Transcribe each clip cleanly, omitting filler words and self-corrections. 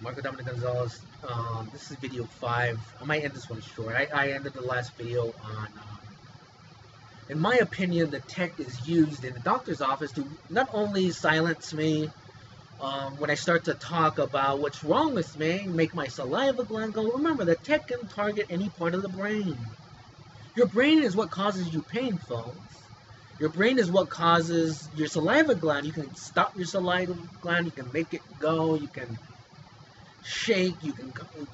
Marco Dominic Gonzalez. This is video 5. I might end this one short. I ended the last video on, in my opinion, the tech is used in the doctor's office to not only silence me when I start to talk about what's wrong with me, make my saliva gland go. Remember, the tech can target any part of the brain. Your brain is what causes you pain, folks. Your brain is what causes your saliva gland. You can stop your saliva gland. You can make it go. You can shake. It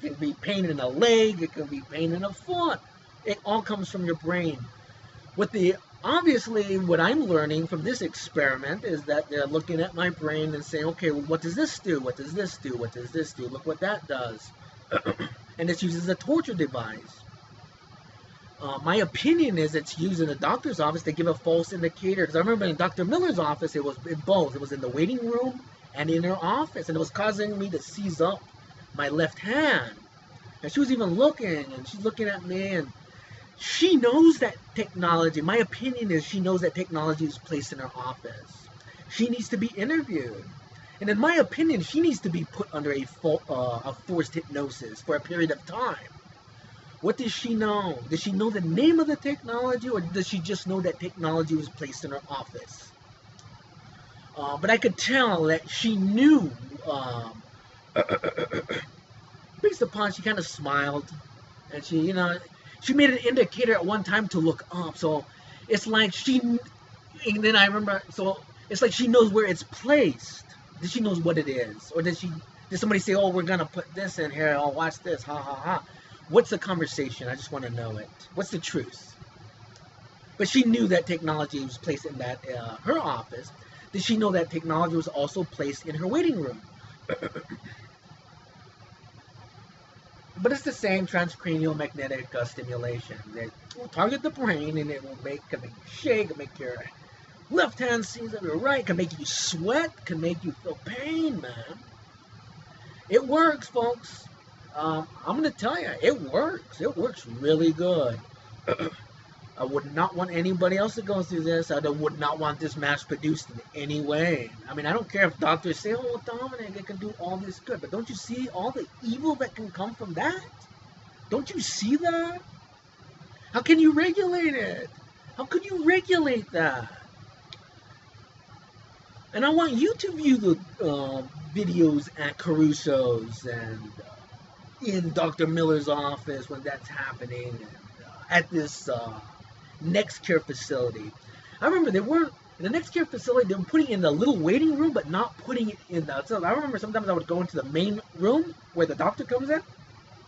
can be pain in a leg. It can be pain in a foot. It all comes from your brain. Obviously, what I'm learning from this experiment is that they're looking at my brain and saying, okay, well, what does this do? What does this do? What does this do? Look what that does. And it's used as a torture device. My opinion is it's used in a doctor's office to give a false indicator. Because I remember in Dr. Miller's office, it was in both. It was in the waiting room and in her office. And it was causing me to seize up my left hand. And she was even looking, and she's looking at me, and she knows that technology. My opinion is she knows that technology is placed in her office. She needs to be interviewed. And in my opinion, she needs to be put under a forced hypnosis for a period of time. What does she know? Does she know the name of the technology, or does she just know that technology was placed in her office? But I could tell that she knew, based upon, she kind of smiled, and she made an indicator at one time to look up. So it's like and then I remember, so it's like she knows where it's placed. Does she knows what it is? Or did somebody say, oh, we're going to put this in here, oh, watch this, ha, ha, ha. What's the conversation? I just want to know it. What's the truth? But she knew that technology was placed in her office. Did she know that technology was also placed in her waiting room? But it's the same transcranial magnetic stimulation. It will target the brain, and it will make you shake, make your left hand seize up your right, can make you sweat, can make you feel pain, man. It works, folks. I'm going to tell you, it works. It works really good. I would not want anybody else to go through this. I would not want this mass produced in any way. I mean, I don't care if doctors say, oh, Dominic, it can do all this good. But don't you see all the evil that can come from that? Don't you see that? How can you regulate it? How could you regulate that? And I want you to view the videos at Caruso's and in Dr. Miller's office when that's happening, and at this NextCare facility. I remember in the NextCare facility, they were putting it in the little waiting room, but not putting it in the, so I remember sometimes I would go into the main room where the doctor comes in,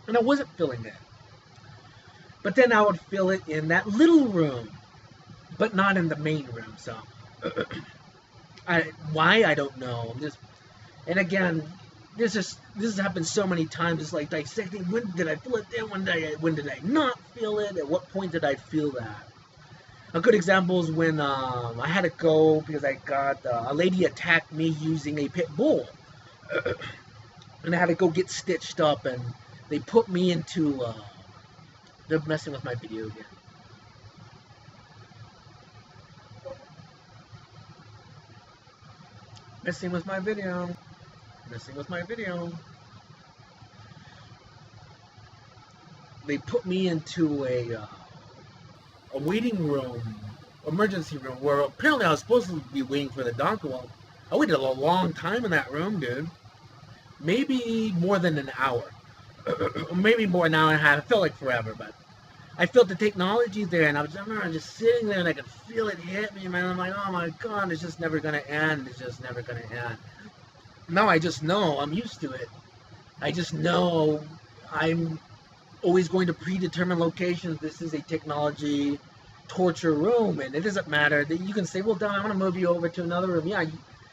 and I wasn't feeling it. But then I would feel it in that little room, but not in the main room, so. Why, I don't know. And again, this has happened so many times. It's like dissecting. When did I feel it there? When did I not feel it? At what point did I feel that? A good example is when I had to go because I got a lady attacked me using a pit bull, and I had to go get stitched up, and they put me into. They're messing with my video again. Messing with my video. They put me into a waiting room, emergency room, where apparently I was supposed to be waiting for the doctor. Well, I waited a long time in that room, dude. Maybe more than an hour. Maybe more than an hour and a half. It felt like forever, but I felt the technology there, and I remember just sitting there, and I could feel it hit me, man. I'm like, oh my God, it's just never going to end. It's just never going to end. Now I just know, I'm used to it. I just know I'm always going to predetermined locations. This is a technology torture room, and it doesn't matter that you can say, well, Don, I'm going to move you over to another room. Yeah, you're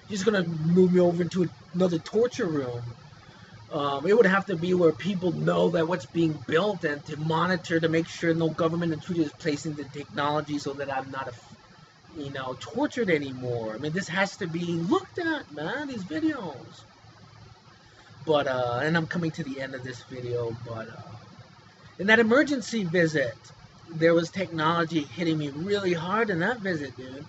just going to move me over into another torture room. It would have to be where people know that what's being built, and to monitor to make sure no government intruder is placing the technology so that I'm not tortured anymore. I mean, this has to be looked at, man, these videos. But, and I'm coming to the end of this video, but, in that emergency visit, there was technology hitting me really hard in that visit, dude.